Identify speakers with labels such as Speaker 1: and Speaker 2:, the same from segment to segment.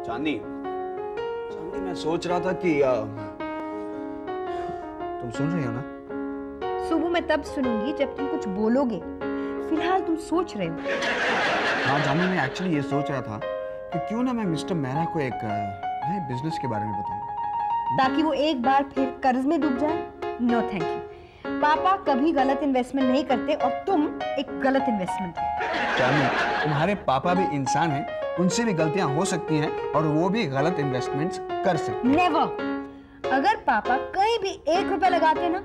Speaker 1: चांदनी, चांदनी मैं सोच रहा था कि तुम सुन रही हो ना?
Speaker 2: सुबह मैं तब सुनूंगी जब तुम कुछ बोलोगे, फिलहाल तुम सोच रहे हो।
Speaker 1: हाँ चांदनी, मैं एक्चुअली ये सोच रहा था कि क्यों ना मैं मिस्टर मेहरा को एक नए बिजनेस के बारे में बताऊं,
Speaker 2: ताकि वो एक बार फिर कर्ज में डूब जाए। नो थैंक यू, पापा कभी गलत इन्वेस्टमेंट नहीं करते और तुम एक गलत इन्वेस्टमेंट हो।
Speaker 1: चांदनी, तुम्हारे पापा भी इंसान हैं, उनसे भी गलतियां हो सकती हैं और वो भी गलत इन्वेस्टमेंट्स कर सकते हैं।
Speaker 2: नेवर। अगर पापा कहीं भी 1 रुपया लगाते ना,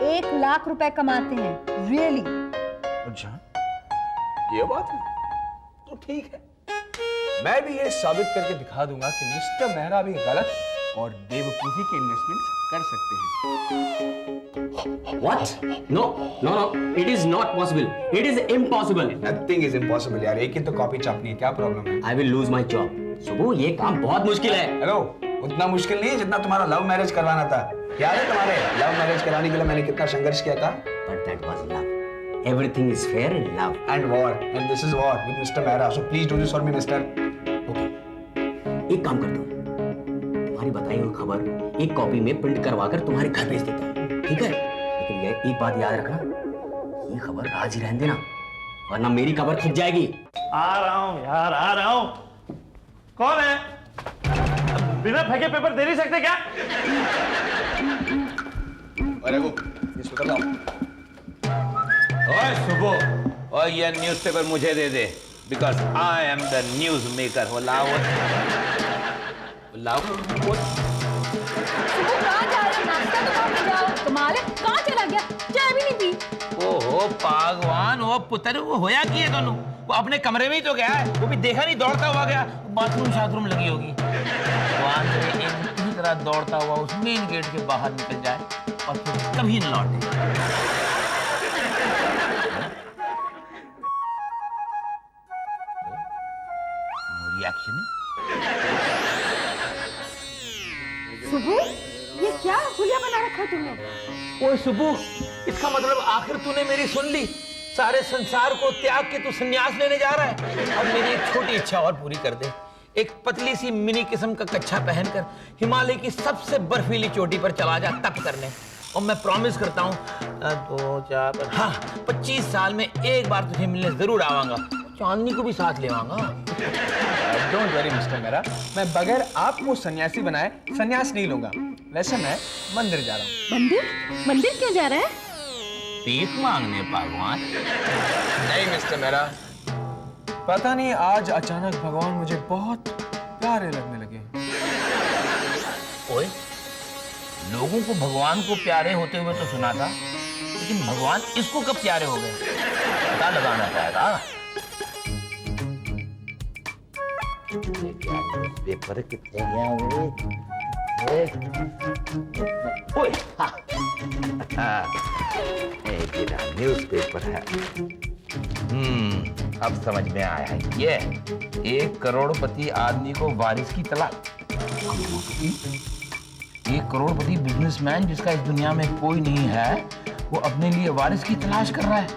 Speaker 2: 1 लाख रुपए कमाते हैं। रियली।
Speaker 1: अच्छा, ये बात है तो ठीक है, मैं भी ये साबित करके दिखा दूंगा कि मिस्टर मेहरा भी गलत और बेवकूफी के इन्वेस्टमेंट्स कर सकते हैं।
Speaker 3: What? No, no, no. It is not possible. It is impossible.
Speaker 1: Nothing is impossible यार, एक ही तो कॉपी छापनी है, क्या प्रॉब्लम है?
Speaker 3: I will lose my job. सुबह ये काम बहुत मुश्किल है।
Speaker 1: हेलो, उतना मुश्किल नहीं है जितना तुम्हारा लव मैरिज करवाना था। याद है तुम्हारे लव मैरिज कराने के लिए मैंने कितना संघर्ष किया था?
Speaker 3: But that was love. Everything is fair in love.
Speaker 1: And war, and this is war with Mr. Mehra. So please do this for me, Mister.
Speaker 3: Okay. एक काम करता हूँ, तुम्हारी बताई हुई खबर एक कॉपी में प्रिंट करवा कर तुम्हारे घर भेज देता हूँ, ठीक है? लेकिन ये एक बात याद रखना, ये खबर आज ही रहने देना, वरना मेरी खबर खिंच जाएगी।
Speaker 4: आ रहा हूँ यार, आ रहा हूँ। कौन है? बिना फेंके पेपर दे नहीं सकते क्या?
Speaker 1: अरे वो इस पेपर लाओ।
Speaker 5: ओए सुबह, और ये न्यूज़पेपर मुझे दे दे, because I am the news maker. वो लाओ, लाओ।
Speaker 2: कहाँ जा रहे हो? नाश्ता तो खा के जाओ। कमाल है, कहाँ चला गया? चाय भी नहीं पी।
Speaker 5: ओहो भगवान, वो पुत्र वो होया कि ये दोनों, वो अपने कमरे में ही तो गया है, वो भी देखा नहीं, दौड़ता हुआ गया, बाथरूम शाथरूम लगी होगी। भगवान करे इसी तरह दौड़ता हुआ उस मेन गेट के बाहर निकल जाए और फिर कभी न लौटे। रिएक्शन
Speaker 2: सुबह, ये क्या हुलिया बना रखा है तुमने?
Speaker 5: ओए सुबह, इसका मतलब आखिर तूने मेरी सुन ली। सारे संसार को त्याग के तू संन्यास लेने जा रहा है। अब मेरी एक छोटी इच्छा और पूरी कर दे। एक पतली सी मिनी किस्म का कच्छा पहनकर हिमालय की सबसे बर्फीली चोटी पर चला जा तप करने, और मैं प्रॉमिस करता हूँ 25 साल में एक बार तुझे मिलने जरूर आवांगा। चांदनी को भी साथ ले आऊंगा।
Speaker 1: डोंट वरी मिस्टर मेहरा, मैं बगैर आपको सन्यासी बनाए सन्यास नहीं लूंगा। वैसे मैं मंदिर जा रहा हूँ।
Speaker 2: मंदिर? मंदिर क्यों जा रहा है?
Speaker 5: भीख मांगने भगवान?
Speaker 1: नहीं मिस्टर मेहरा, पता नहीं आज अचानक भगवान मुझे बहुत प्यारे लगने लगे।
Speaker 5: ओए, लोगों को भगवान को प्यारे होते हुए तो सुना था, लेकिन भगवान इसको कब प्यारे हो गए पता लगाना पड़ेगा। पेपर कितने ओए, न्यूज़पेपर है। अब समझ में आया है। ये 1 करोड़पति आदमी को वारिस की तलाश। 1 करोड़पति बिजनेसमैन जिसका इस दुनिया में कोई नहीं है, वो अपने लिए वारिस की तलाश कर रहा है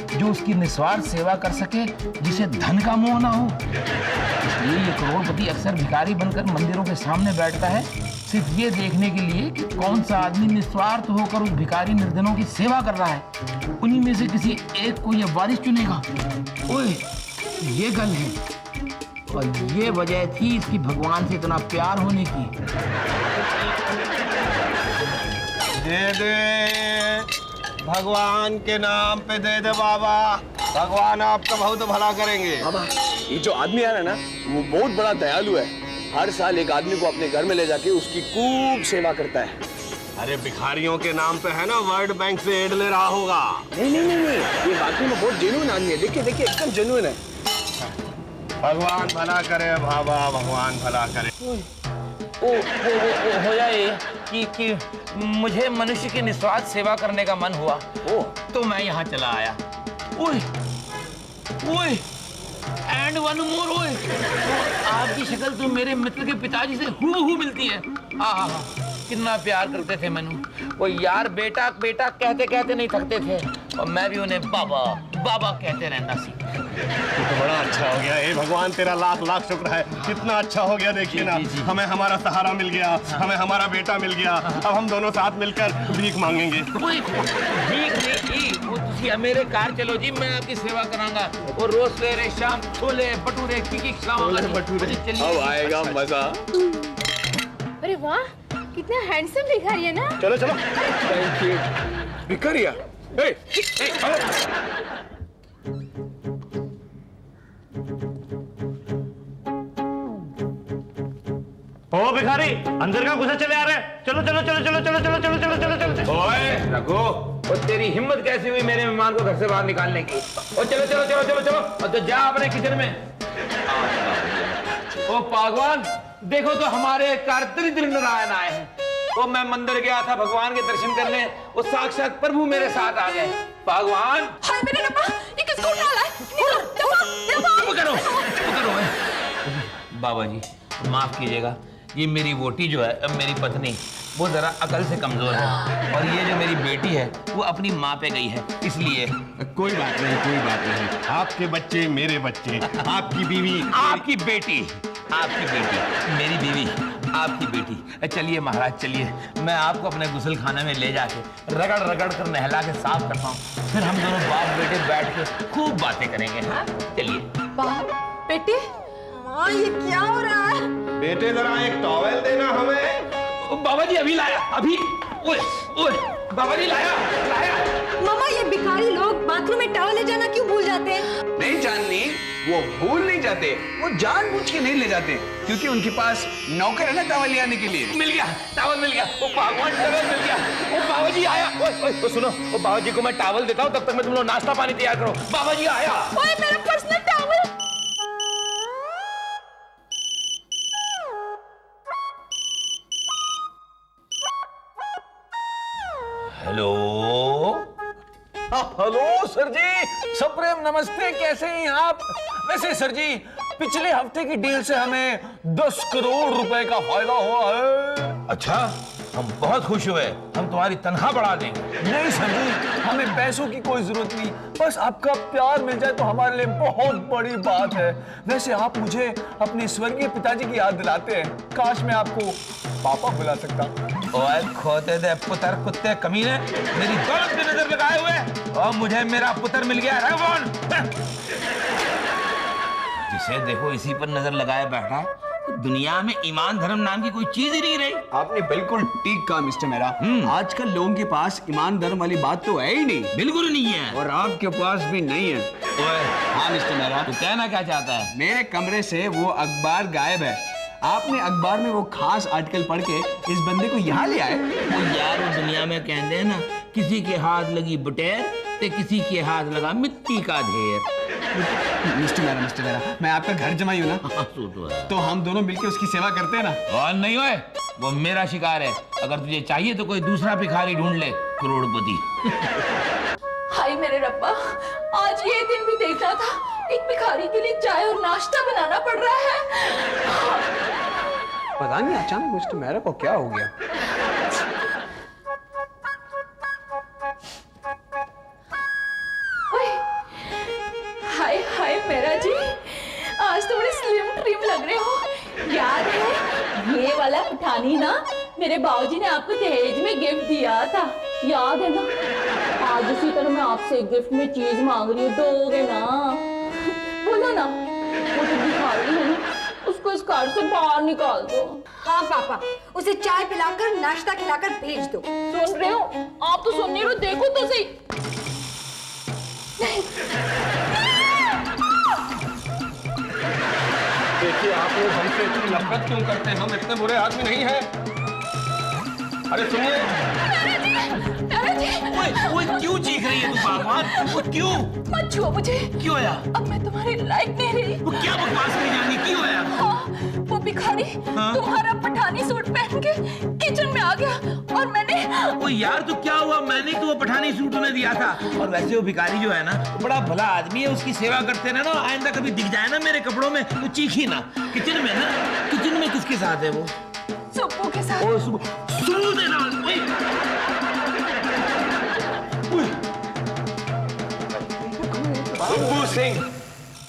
Speaker 5: जो उसकी निस्वार्थ सेवा कर सके, जिसे धन का मोह ना हो। इसलिए ये करोड़पति अक्सर भिखारी बनकर मंदिरों के सामने बैठता है, सिर्फ ये देखने के लिए कि कौन सा आदमी निस्वार्थ होकर उस भिखारी निर्धनों की सेवा कर रहा है। उन्हीं में से किसी एक को ये वारिस चुनेगा। ओए, ये गल है, और ये वजह थी इसकी भगवान से इतना प्यार होने की।
Speaker 4: दे दे, भगवान के नाम पे दे दे बाबा, भगवान आपका बहुत भला करेंगे।
Speaker 6: बाबा, ये जो आदमी है ना, वो बहुत बड़ा दयालु है। हर साल एक आदमी को अपने घर में ले जाके उसकी खूब सेवा करता है।
Speaker 4: अरे भिखारियों के नाम पे है ना, वर्ल्ड बैंक से एड ले रहा होगा।
Speaker 6: नहीं नहीं नहीं नहीं, ये वाकई में बहुत जेन्युइन आदमी है। देखिए देखिए, एकदम जेन्युइन है।
Speaker 4: भगवान भला करे बाबा, भगवान भला करे।
Speaker 5: ओ हो जाए कि मुझे मनुष्य की निस्वार्थ सेवा करने का मन हुआ, तो मैं यहाँ चला आया। ओए ओए, एंड वन मोर। ओए, आपकी शक्ल तो मेरे मित्र के पिताजी से हूबहू मिलती है। आहा, कितना प्यार करते थे मनु। वो यार बेटा बेटा कहते कहते नहीं थकते थे, और मैं भी उन्हें बाबा बाबा कहते रहना सीख।
Speaker 4: ये तो बड़ा अच्छा हो गया। हे भगवान तेरा लाख लाख शुक्र है, कितना अच्छा हो गया। देखिए ना, हमें हमारा सहारा मिल गया, हमें हमारा बेटा मिल गया। अब हम दोनों साथ मिलकर भीख मांगेंगे।
Speaker 5: भीख नहीं, वो तुसी मेरे कार चलो जी, मैं आपकी सेवा करांगा। और रोज सवेरे शाम छोले भटूरे की
Speaker 4: छोले भटूरे।
Speaker 6: अब आएगा मजा।
Speaker 2: अरे वाह, कितना हैंडसम भिखारी है ना।
Speaker 4: चलो चलो।
Speaker 6: Thank you. भिखारिया,
Speaker 4: ओ भिखारी, अंदर का घुसे चले आ रहे हैं। चलो चलो चलो चलो चलो चलो चलो चलो चलो चलो।
Speaker 5: ओए रघु, और तेरी हिम्मत कैसी हुई मेरे मेहमान को घर से बाहर निकालने की? और चलो चलो चलो चलो चलो, और तो जा अपने किचन में। ओ भगवान, देखो तो हमारे दरिद्र नारायण आए हैं। तो मैं मंदिर गया था भगवान के दर्शन करने, वो साक्षात प्रभु मेरे साथ आ गए। भगवान,
Speaker 2: हाय मेरे रब्बा, ये किसको उठा लाए?
Speaker 5: पकड़ो पकड़ो। बाबा जी माफ कीजिएगा, ये मेरी वोटी जो है, मेरी पत्नी, वो जरा अकल से कमजोर है, और ये जो मेरी बेटी है वो अपनी माँ पे गई है, इसलिए।
Speaker 4: कोई बात नहीं, कोई बात नहीं। आपके बच्चे मेरे बच्चे, आपकी बीवी
Speaker 5: आपकी बेटी, आपकी बेटी मेरी बीवी, आपकी बेटी। चलिए महाराज चलिए, मैं आपको अपने गुसल खाने में ले जाके रगड़ रगड़ कर नहला के साफ करता हूँ, फिर हम दोनों बाप बेटे बैठ के खूब बातें करेंगे। हाँ चलिए।
Speaker 2: बाप बेटे, माँ ये क्या हो रहा है?
Speaker 4: बेटे जरा एक टॉवेल देना हमें।
Speaker 5: बाबा जी अभी लाया, अभी। ओए ओए, बाबा जी लाया लाया।
Speaker 2: मामा, ये भिखारी लोग बाथरूम में टॉवल ले जाना क्यों भूल जाते हैं?
Speaker 1: नहीं जाननी, वो भूल नहीं जाते, वो जानबूझ के नहीं ले जाते, क्योंकि उनके पास नौकर है ना टॉवल ले आने के लिए।
Speaker 5: मिल गया टावल, मिल गया। वो भगवान टॉवल मिल गया। वो बाबा जी आया। ओए सुनो, वो बाबा जी को मैं टावल देता हूँ, तब तक मैं तुम लोग नाश्ता पानी तैयार करो। बाबा जी आया।
Speaker 2: ओए मेरा personal towel.
Speaker 5: Hello.
Speaker 1: Hello sir ji, सप्रेम नमस्ते, कैसे हैं आप? वैसे सर जी, पिछले हफ्ते की डील से हमें 10 करोड़ रुपए का फायदा हुआ है।
Speaker 5: अच्छा, हम बहुत खुश हुए, हम तुम्हारी तनख्वाह बढ़ा देंगे।
Speaker 1: नहीं सर जी, हमें पैसों की कोई जरूरत नहीं, बस आपका प्यार मिल जाए तो हमारे लिए बहुत बड़ी बात है। वैसे आप मुझे अपने स्वर्गीय पिताजी की याद दिलाते हैं, काश मैं आपको पापा बुला सकता।
Speaker 5: ओए खोते दे पुत्र कुत्ते कमीने, मेरी दौलत पे नजर लगाए हुए, और मुझे मेरा पुत्र मिल गया। रघुवन, जिसे देखो इसी पर नजर लगाए बैठा है, दुनिया में ईमान धर्म नाम की कोई चीज ही नहीं रही।
Speaker 1: आपने बिल्कुल ठीक कहा मिस्टर मेरा। आजकल लोगों के पास ईमान धर्म वाली बात तो है ही नहीं,
Speaker 5: बिल्कुल नहीं है।
Speaker 1: और आपके पास भी नहीं है।
Speaker 5: ओए
Speaker 1: हाँ मिस्टर मेरा,
Speaker 5: तू कहना क्या चाहता है?
Speaker 1: मेरे कमरे से वो अखबार गायब है। आपने अखबार में वो खास आर्टिकल पढ़ के इस बंदे को यहाँ ले आए।
Speaker 5: वो यार, वो दुनिया में कहते हैं ना, किसी के हाथ लगी बटेर ते किसी के हाथ लगा मिट्टी का ढेर।
Speaker 1: मिस्टर मेरा, मैं आपका घर जमाई हूँ ना, तो हम दोनों मिलके उसकी सेवा करते हैं ना।
Speaker 5: और नहीं होए, वो मेरा शिकार है। अगर तुझे चाहिए तो कोई दूसरा भिखारी ढूंढ ले, करोड़पति।
Speaker 7: हाय मेरे रब्बा, आज ये दिन भी देखना था, एक भिखारी के लिए चाय और नाश्ता बनाना पड़ रहा है।
Speaker 1: पता नहीं अचानक मिस्टर मेरा को क्या हो गया।
Speaker 7: हाय हाय मेरा जी, आज तो बड़े स्लिम ट्रिम लग रहे हो। याद है ये वाला पठानी ना, मेरे बाबूजी ने आपको दहेज में गिफ्ट दिया था, याद है ना? आज उसी तरह मैं आपसे गिफ्ट में चीज मांग रही हूँ, दोगे ना? बोलो ना। वो तो भिखारी है ना, उसको इस घर से बाहर निकाल दो।
Speaker 2: हाँ पापा, उसे चाय पिलाकर नाश्ता खिलाकर भेज दो।
Speaker 7: सुन रहे हो? आप तो सुन नहीं रहे, देखो तो सही।
Speaker 4: देखिए, आप लोग हमसे इतनी नफरत क्यों करते हैं? हम इतने बुरे आदमी नहीं हैं। अरे सुनिए।
Speaker 5: ओए क्यों चीख रही है तू भगवान? वो क्यों?
Speaker 7: मत छुओ मुझे।
Speaker 5: क्यों होया?
Speaker 7: अब मैं तुम्हारे लायक नहीं रही।
Speaker 5: वो क्या बकवास करी जानी? क्यों होया?
Speaker 7: हाँ, वो भिखारी तुम्हारा पठानी सूट पहन के किचन में आ गया, और मैंने।
Speaker 5: ओ यार, तो क्या हुआ? मैंने तो वो पठानी सूट उन्हें दिया था। और वैसे वो भिखारी जो है ना, बड़ा भला आदमी है, उसकी सेवा करते रहना। आइंदा कभी दिख जाए ना मेरे कपड़ों में तो चीखी ना। किचन में ना, किचन में किसके साथ है वो?
Speaker 7: सुप्पू के साथ।
Speaker 5: ओ सुनो देना। सुब्बू सिंह,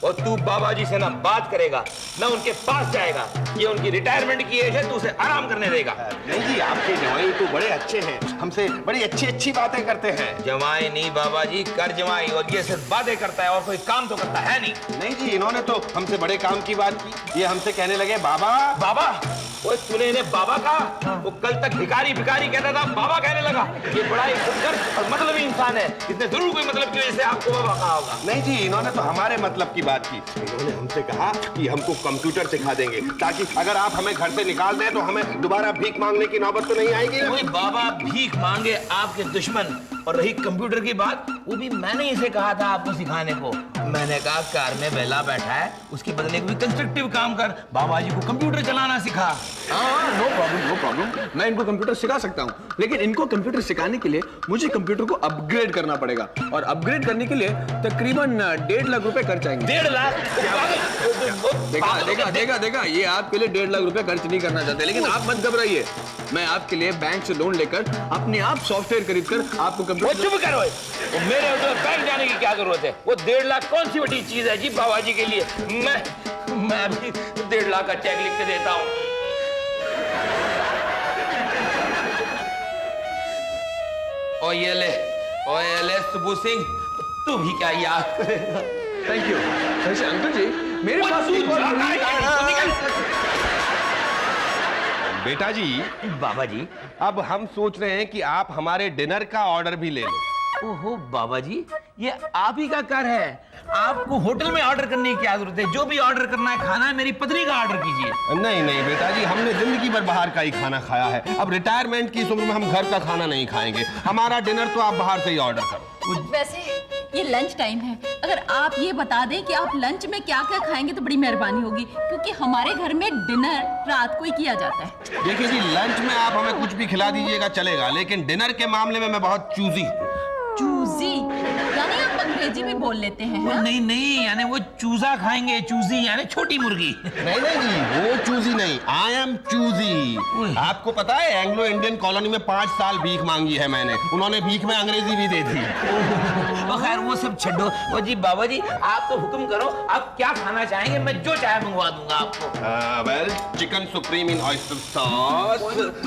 Speaker 5: और तू बाबा जी से ना बात करेगा ना उनके पास जाएगा। ये उनकी रिटायरमेंट की एज है, तू उसे आराम करने देगा।
Speaker 4: नहीं जी, आपके जवाई तो बड़े अच्छे हैं, हमसे बड़ी अच्छी अच्छी बातें करते हैं।
Speaker 5: जमाई नहीं बाबा जी, कर जमाई, और ये सिर्फ बातें करता है और कोई काम तो करता है नहीं।
Speaker 4: नहीं जी, इन्होंने तो हमसे बड़े काम की बात की। ये हमसे कहने लगे बाबा।
Speaker 5: बाबा? वो तूने इन्हें बाबा कहा? वो कल तक भिखारी भिखारी कहता था, बाबा कहने लगा। ये बड़ा ही खुदगर्ज और मतलबी इंसान है, इसने जरूर कोई मतलब की वजह से आपको बाबा कहा होगा।
Speaker 4: नहीं जी, इन्होंने तो हमारे मतलब की बात की। इन्होंने हमसे कहा कि हमको कंप्यूटर सिखा देंगे, ताकि अगर आप हमें घर से निकाल दें तो हमें दोबारा भीख मांगने की नौबत तो नहीं आएगी।
Speaker 5: कोई बाबा भीख मांगे आपके दुश्मन। और रही कंप्यूटर की बात, वो भी मैंने इसे कहा था आपको सिखाने को। मैंने कहा कार में बेला बैठा है, उसके बदले कोई कंस्ट्रक्टिव काम कर, बाबा जी को कंप्यूटर चलाना सिखा।
Speaker 1: हाँ, नो प्रॉब्लम। मैं इनको कंप्यूटर सिखा सकता हूँ, लेकिन इनको कंप्यूटर सिखाने के लिए मुझे कंप्यूटर को अपग्रेड करना पड़ेगा, और अपग्रेड करने के लिए तकरीबन 1.5 लाख रुपए खर्च आएंगे।
Speaker 5: 1.5 लाख?
Speaker 1: देखा, ये आपके लिए 1.5 लाख रुपए खर्च नहीं करना चाहते, लेकिन आप मत घबराइए, मैं आपके लिए बैंक से लोन लेकर अपने आप सॉफ्टवेयर खरीद कर आपको कंप्यूटर।
Speaker 5: चुप करो, वो मेरे उधर बैंक जाने की क्या जरूरत है? वो 1.5 लाख कौन सी बड़ी चीज है जी बाबा जी के लिए? मैं भी 1.5 लाख का चेक लिख के देता हूँ। और ये ले सुब्बू सिंह, तू भी क्या याद करेगा?
Speaker 1: Thank you. वैसे अंकल जी, मेरे पास एक और
Speaker 4: बेटा जी,
Speaker 5: बाबा जी,
Speaker 4: अब हम सोच रहे हैं कि आप हमारे डिनर का ऑर्डर भी ले लो।
Speaker 5: ओहो बाबा जी, ये आप ही का कर है। आपको होटल में ऑर्डर करने की क्या जरूरत है? जो भी ऑर्डर करना है, खाना है, मेरी पत्नी का ऑर्डर कीजिए।
Speaker 4: नहीं बेटा जी, हमने जिंदगी भर बाहर का ही खाना खाया है। अब रिटायरमेंट की इस उम्र में हम घर का खाना नहीं खाएंगे। हमारा डिनर तो आप बाहर से ही ऑर्डर करो।
Speaker 7: वैसे ये लंच टाइम है, अगर आप ये बता दें कि आप लंच में क्या क्या खाएंगे तो बड़ी मेहरबानी होगी, क्योंकि हमारे घर में डिनर रात को ही किया जाता है।
Speaker 4: देखिए जी, लंच में आप हमें कुछ भी खिला दीजिएगा चलेगा, लेकिन डिनर के मामले में मैं बहुत चूजी हूँ।
Speaker 7: चूजी यानी आप अंग्रेजी भी बोल लेते हैं? हाँ?
Speaker 5: नहीं, यानी वो चूजा खाएंगे, चूजी यानी छोटी मुर्गी।
Speaker 4: नहीं जी, वो चूजी नहीं, आई एम चूजी। आपको पता है, एंग्लो इंडियन कॉलोनी में 5 साल भीख मांगी है मैंने, उन्होंने भीख में अंग्रेजी भी दे दी।
Speaker 5: खैर वो सब छोड़ो। वो जी बाबा जी, आप तो हुक्म करो, आप क्या खाना चाहेंगे? मैं जो चाहे मंगवा दूंगा आपको।
Speaker 4: Well, chicken supreme in oyster sauce,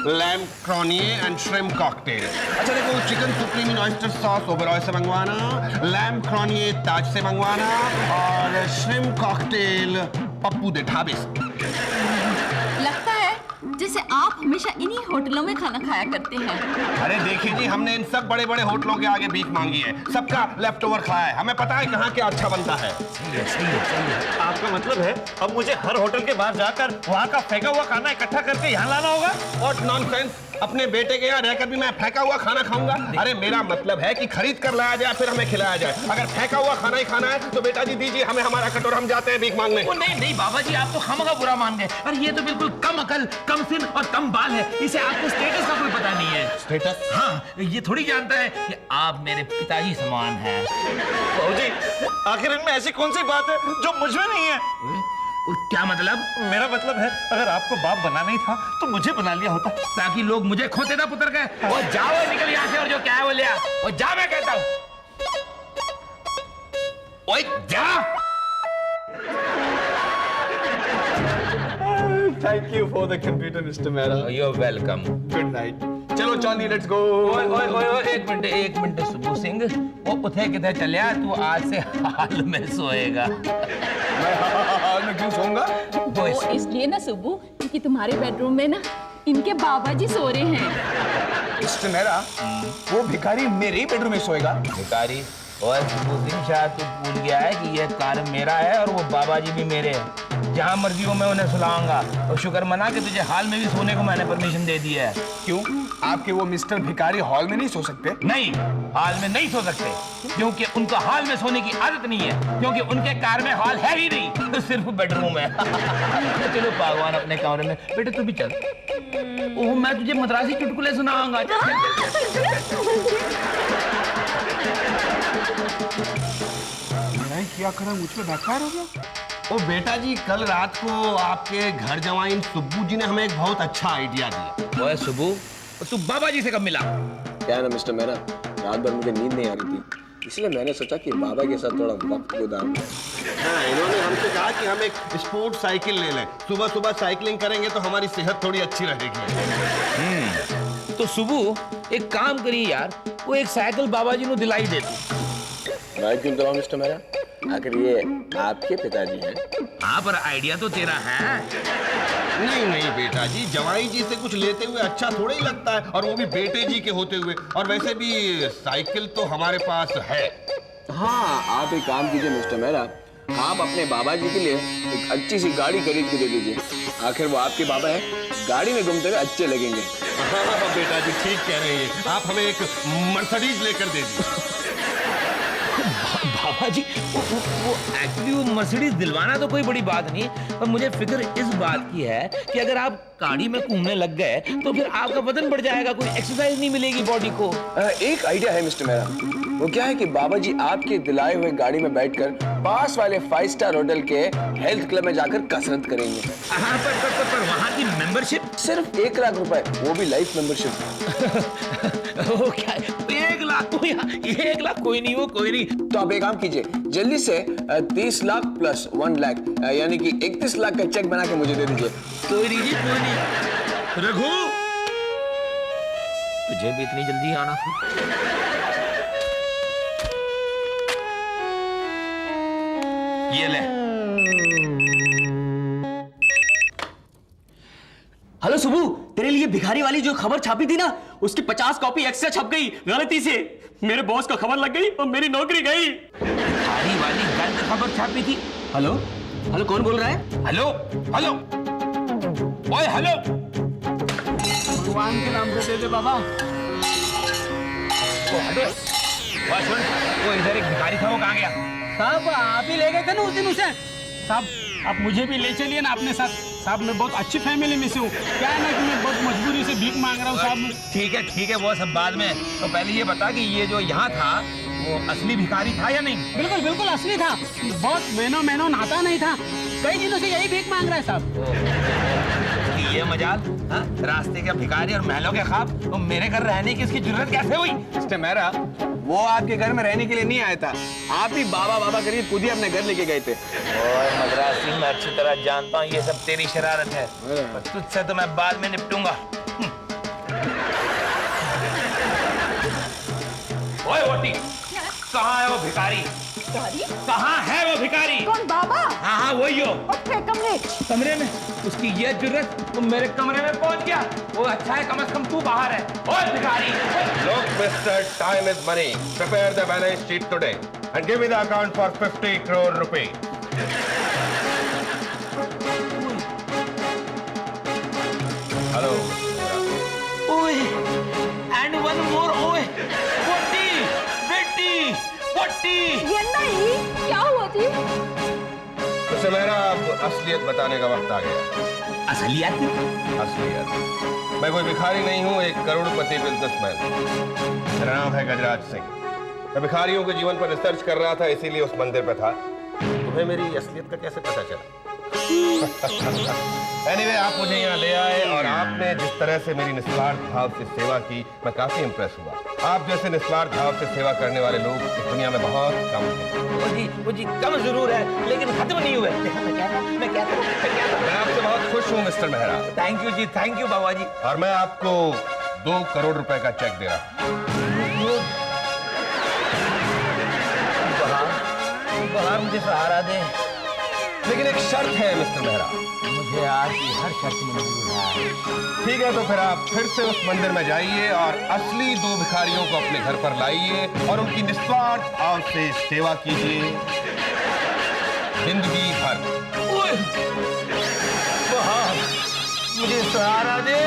Speaker 4: lamb क्रोनिए and shrimp cocktail. अच्छा देखो, chicken supreme in oyster sauce Oberoi से मंगवाना, लैम्ब क्रोनिए ताज से मंगवाना, और श्रिम्प कॉकटेल पप्पू दे ढाबे से।
Speaker 7: लगता है जैसे आप हमेशा इन्हीं होटलों में खाना खाया करते हैं।
Speaker 4: अरे देखिए जी, हमने इन सब बड़े बड़े होटलों के आगे भीख मांगी है, सबका लेफ्ट ओवर खाया है, हमें पता है कहाँ क्या अच्छा बनता है।
Speaker 5: सही है।
Speaker 8: आपका मतलब है अब मुझे हर होटल के बाहर जाकर वहाँ का फेंका हुआ खाना इकट्ठा करके यहाँ लाना होगा?
Speaker 4: What nonsense! अपने बेटे के यहाँ रहकर भी मैं फेंका हुआ खाना खाऊंगा? अरे मेरा मतलब है कि खरीद कर लाया जाए, फिर हमें खिलाया जाए। अगर फेंका हुआ खाना ही खाना है तो बेटा जी दीजिए हमें हमारा कटोरा, हम जाते हैं भीख मांगने।
Speaker 5: नहीं बाबा जी, आप तो खामखा बुरा मान गए। अरे ये तो बिल्कुल कम अकल, कम सिन और कम बाल है, इसे आपके स्टेटस का कोई पता नहीं है।
Speaker 4: स्टेटस?
Speaker 5: हाँ, ये थोड़ी जानता है कि आप मेरे पिताजी समान हैं।
Speaker 8: बाबूजी, आखिर इनमें ऐसी कौन सी बात है जो मुझ में नहीं है?
Speaker 5: क्या मतलब?
Speaker 8: मेरा मतलब है, अगर आपको बाप बनाना ही था तो मुझे बना लिया होता,
Speaker 5: ताकि लोग मुझे खोते ना पुत्र गए। वो जाओ, निकल यहाँ से, और जो क्या है वो ले आ। और जा, मैं कहता हूँ। ओए जा।
Speaker 1: Thank you for the computer mister Mehra.
Speaker 5: You're welcome.
Speaker 1: Good night. चलो चांदी, लेट्स गो।
Speaker 5: ओए, एक मिनट सुब्बू सिंह, वो उठे किधर चलिया? तू आज से हाल में सोएगा।
Speaker 1: मैं हाल में क्यों सोऊंगा?
Speaker 7: वो इसलिए ना सुब्बू, क्योंकि तुम्हारे बेडरूम में ना इनके बाबा जी सो रहे हैं।
Speaker 1: मिस्टर मेहरा, वो भिखारी मेरे ही बेडरूम में सोएगा।
Speaker 5: भिखारी? और सुब्बू सिंह, शायद तू भूल गया है कि ये कार मेरा है और वो बाबा जी भी मेरे हैं। जहाँ मर्जी हो मैं उन्हें सुलाऊंगा। और शुक्र मना कि तुझे हाल में भी सोने को मैंने परमिशन दे दी है।
Speaker 1: क्यों? आपके वो मिस्टर भिखारी हॉल में नहीं सो सकते?
Speaker 5: नहीं, हाल में नहीं सो सकते, क्योंकि उनका हाल में सोने की आदत नहीं है, क्योंकि उनके कार में हॉल है ही नहीं, सिर्फ बेडरूम है। चलो भगवान अपने कमरे में। बेटे तू भी चल। ओह, मैं तुझे मद्रासी चुटकुले सुनाऊंगा।
Speaker 1: मैं क्या करा, मुझ पे बैकफायर हो गया?
Speaker 4: ओ बेटा जी, कल रात को आपके घर जवाई सुब्बू जी ने हमें एक बहुत अच्छा आइडिया दिया।
Speaker 5: ओए सुब्बू, तू बाबा जी से कब मिला?
Speaker 6: क्या है ना मिस्टर मेहरा, रात भर मुझे नींद नहीं आ रही थी,
Speaker 4: इसलिए मैंने सोचा कि बाबा के साथ थोड़ा वक्त गुजारूं। हाँ, इन्होंने हमसे कहा कि हम एक स्पोर्ट साइकिल ले लें। सुबह सुबह साइकिलिंग करेंगे तो हमारी सेहत थोड़ी अच्छी रहेगी।
Speaker 5: तो सुबह एक काम करिए यार, वो एक साइकिल बाबा जी ने दिलाई देती।
Speaker 4: मैं क्यों दिलाऊं मिस्टर मेहरा? आखिर ये आपके पिताजी हैं।
Speaker 5: हाँ, पर आइडिया तो तेरा है।
Speaker 4: नहीं नहीं बेटा जी, जवाई जी से कुछ लेते हुए अच्छा थोड़ा ही लगता है, और वो भी बेटे जी के होते हुए। और वैसे भी साइकिल तो हमारे पास है। हाँ, आप एक काम कीजिए मिस्टर मेहरा, आप अपने बाबा जी के लिए एक अच्छी सी गाड़ी खरीद के दे दीजिए। आखिर वो आपके बाबा है, गाड़ी में घूमते हुए अच्छे लगेंगे। हाँ बेटा जी, ठीक कह रहे हैं। आप हमें एक मर्सिडीज लेकर दे दीजिए।
Speaker 5: बाबा जी, वो एक्चुअली वो मर्सिडीज दिलवाना तो कोई बड़ी बात नहीं, पर मुझे फिक्र इस बात की है कि अगर आप गाड़ी में घूमने लग गए तो फिर आपका वजन बढ़ जाएगा, कोई एक्सरसाइज नहीं मिलेगी बॉडी को।
Speaker 4: एक आइडिया है मिस्टर मेहरा। वो क्या है कि बाबा जी आपके दिलाए हुए गाड़ी में बैठकर पास वाले 5 स्टार होटल के हेल्थ क्लब में जाकर कसरत करेंगे।
Speaker 5: हाँ, पर वहाँ की मेंबरशिप
Speaker 4: सिर्फ 1 लाख रुपए, वो भी लाइफ मेंबरशिप।
Speaker 5: वो क्या 1 लाख? 1 लाख कोई नहीं, वो कोई नहीं।
Speaker 4: तो आप एक काम कीजिए, जल्दी से 30 लाख प्लस 1 लाख यानी कि 31 लाख का चेक बना के मुझे दे दीजिए।
Speaker 5: कोई नहीं जी, कोई नहीं। रघु, तुझे भी इतनी जल्दी आना? ये ले।
Speaker 3: हेलो सुबू, तेरे लिए भिखारी वाली जो खबर छापी थी ना, उसकी 50 कॉपी एक्स्ट्रा छप गई गलती से। मेरे बॉस को खबर लग गई और मेरी नौकरी गई।
Speaker 5: भिखारी वाली गलत खबर छापी थी?
Speaker 3: हेलो हेलो, कौन बोल रहा है?
Speaker 5: हेलो हेलो, ओए हेलो।
Speaker 3: भगवान के नाम से दे दे बाबा।
Speaker 5: वो हेलो, वो सुन, वो इधर एक भिखारी था, वो कहाँ गया?
Speaker 9: साहब आप ही ले गए थे ना उस दिन उसे। साहब आप मुझे भी ले चलिए ना अपने साथ। साहब मैं बहुत अच्छी फैमिली में से हूँ, क्या है ना कि मैं बहुत मजबूरी से भीख मांग रहा हूँ साहब।
Speaker 5: ठीक है, वो सब बाद में। तो पहले ये बता कि ये जो यहाँ था वो असली भिखारी था या नहीं?
Speaker 9: बिल्कुल बिल्कुल असली था, बहुत महीनों नहाता नहीं था, कई दिनों से यही भीख मांग रहा है साहब।
Speaker 5: ये मजाल, हाँ? रास्ते के भिखारी और महलों के ख्वाब, तो मेरे घर रहने की इसकी जरूरत कैसे हुई?
Speaker 1: मिस्टर मेहरा, वो आपके घर में रहने के लिए नहीं आया था, आप ही बाबा बाबा करिए खुद ही अपने घर लेके गए थे।
Speaker 5: ओए मद्रासी, मैं अच्छी तरह जानता हूँ ये सब तेरी शरारत है, पर तुझसे तो मैं बाद में निपटूंगा। ओए वोटी, कहाँ है वो भिखारी? कहाँ है वो भिखारी?
Speaker 2: कौन बाबा?
Speaker 5: हाँ वही हो।
Speaker 2: कमरे
Speaker 5: में उसकी ये जरूरत, तुम मेरे कमरे में पहुंच गया। वो अच्छा है, कम से कम तू बाहर है। ओए भिखारी,
Speaker 4: Look, mister, time is money. Prepare the balance sheet today and give me the account for 50 crore rupees. Hello.
Speaker 5: ओए, and one more, ओए, वोटी, बेटी, वोटी।
Speaker 7: ये नहीं, क्या हुआ जी?
Speaker 4: तो मेरा अब असलियत बताने का वक्त आ गया।
Speaker 5: असलियत?
Speaker 4: असलियत, मैं कोई भिखारी नहीं हूँ, एक करोड़पति बिजनेसमैन। मेरा नाम है गजराज सिंह। मैं भिखारियों के जीवन पर रिसर्च कर रहा था, इसीलिए उस मंदिर पे था। तुम्हें मेरी असलियत का कैसे पता चला? Anyway, आप मुझे यहाँ ले आए और आपने जिस तरह से मेरी निस्वार्थ भाव से सेवा की, मैं काफी इंप्रेस हुआ। आप जैसे निस्वार्थ भाव से सेवा करने वाले लोग इस दुनिया में बहुत कम हैं।
Speaker 5: वो जी कम जरूर है, लेकिन खत्म नहीं हुए। मैं
Speaker 4: आपसे बहुत खुश हूँ मिस्टर मेहरा।
Speaker 5: थैंक यू जी, थैंक यू बाबा जी।
Speaker 4: और मैं आपको 2 करोड़ रुपए का चेक दे रहा हूँ।
Speaker 5: बहार मुझे सहारा दे,
Speaker 4: लेकिन एक शर्त है मिस्टर मेहरा।
Speaker 5: मुझे आज की हर शर्त मंजूर है।
Speaker 4: ठीक है, तो फिर आप फिर से उस मंदिर में जाइए और असली 2 भिखारियों को अपने घर पर लाइए और उनकी निस्वार्थ भाव से सेवा कीजिए जिंदगी भर।
Speaker 5: बहार मुझे सहारा दे।